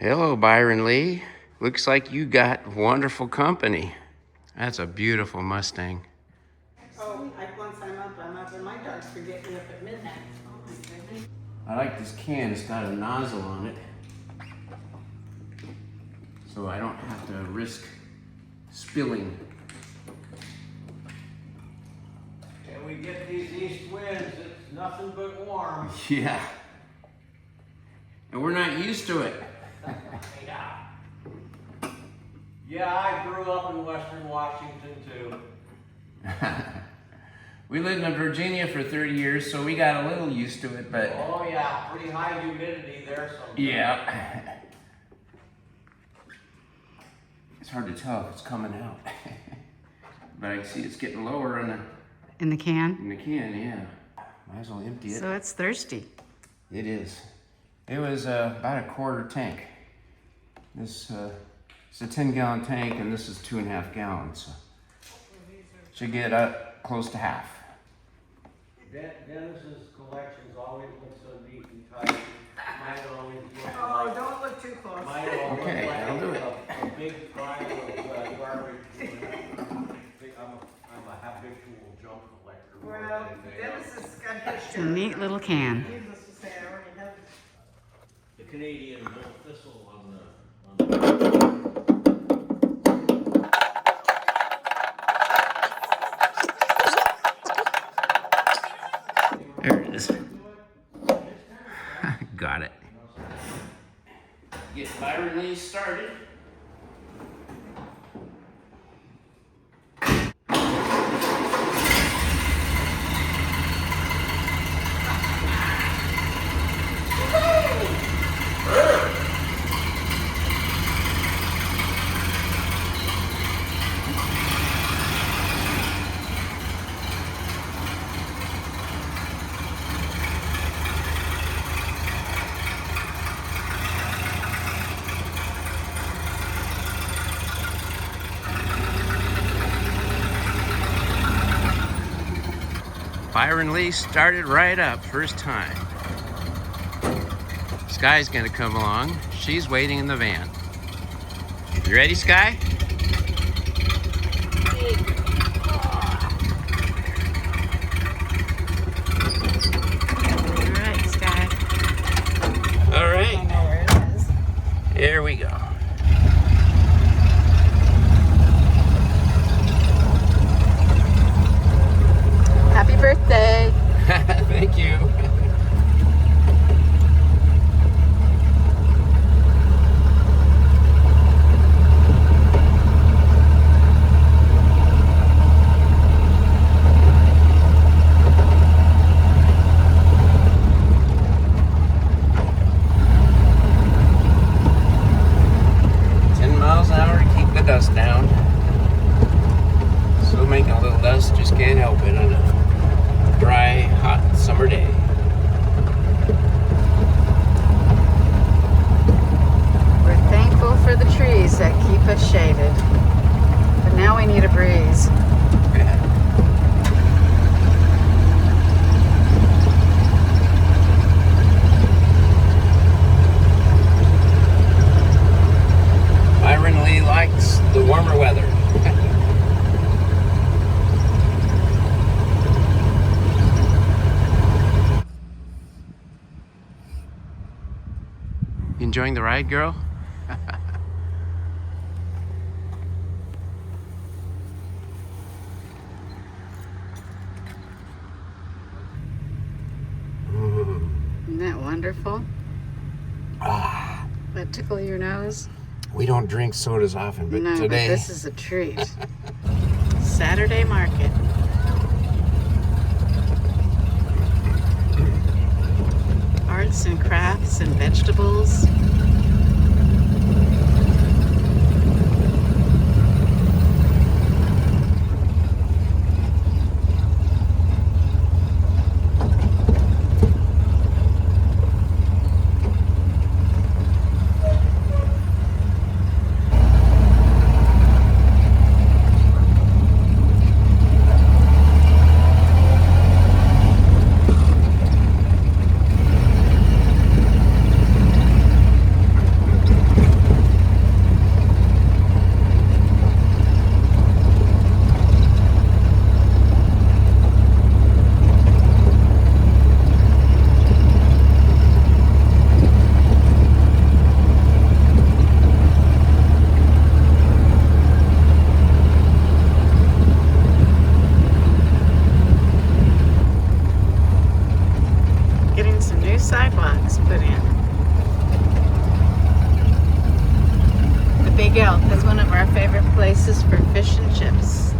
Hello, Byron Lee. Looks like you got wonderful company. That's a beautiful Mustang. Oh, once I'm up and my dogs forget me up at midnight. Oh my goodness. I like this can. It's got a nozzle on it, so I don't have to risk spilling. And we get these east winds, it's nothing but warm. Yeah. And we're not used to it. Yeah, I grew up in Western Washington too. We lived in Virginia for 30 years, so we got a little used to it, but... Oh yeah, pretty high humidity there sometimes. Yeah. It's hard to tell if it's coming out. But I see it's getting lower in In the can? the can, yeah. Might as well empty it. So it's thirsty. It is. It was about a quarter tank. This it's a 10-gallon tank, and this is 2.5 gallons. So should get up close to half. Dennis's collections always look so neat and tidy. Mine always look Oh, like, don't look too close. mine always Okay, look like I'll do it. a big pile of garbage. I'm a habitual junk collector. more Well, than anything Dennis else. has got his It's a neat little can. Needless to say, I already have it. The Canadian bull thistle on the There it is. Got it. Get Byron Lee started. Byron Lee started right up, first time. Skye's gonna come along. She's waiting in the van. You ready, Skye? All right, Skye. All I right, know where it is. here we go. Happy birthday. Thank you. Dust down. Still making a little dust, just can't help it on a dry, hot summer day. We're thankful for the trees that keep us shaded. But now we need a breeze. Byron Lee likes the warmer weather. Enjoying the ride, girl? Isn't that wonderful? That tickle your nose? We don't drink sodas often, but No, today... but this is a treat. Saturday market. Arts and crafts and vegetables. Miguel is one of our favorite places for fish and chips.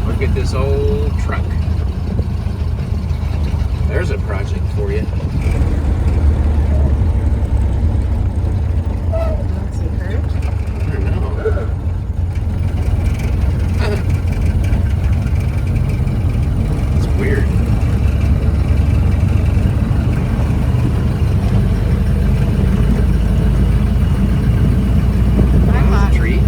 Look at this old truck. There's a project for you. What's he hurt? I don't know. It's weird. That was a tree.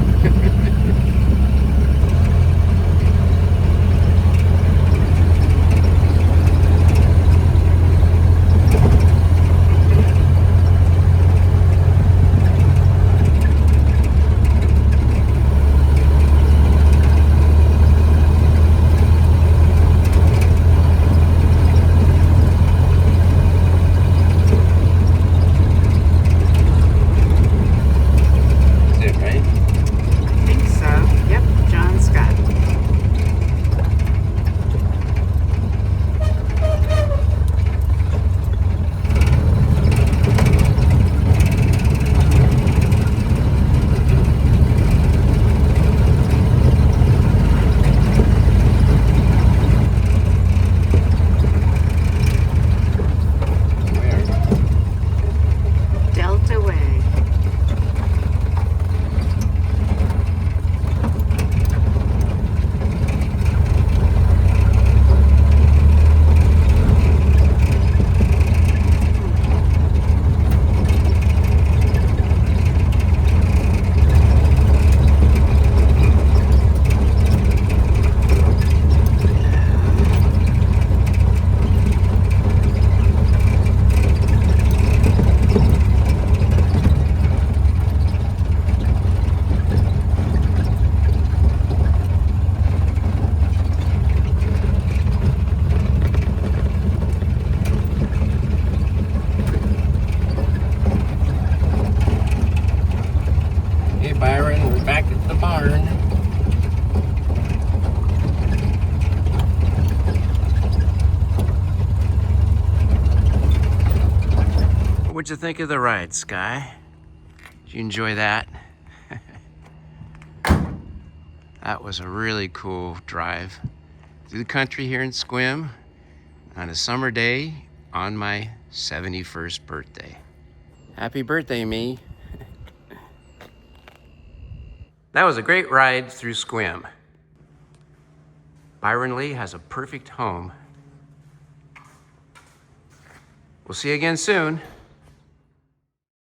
Byron, we're back at the barn. What'd you think of the ride, Skye? Did you enjoy that? That was a really cool drive through the country here in Sequim on a summer day on my 71st birthday. Happy birthday, me. That was a great ride through Sequim. Byron Lee has a perfect home. We'll see you again soon.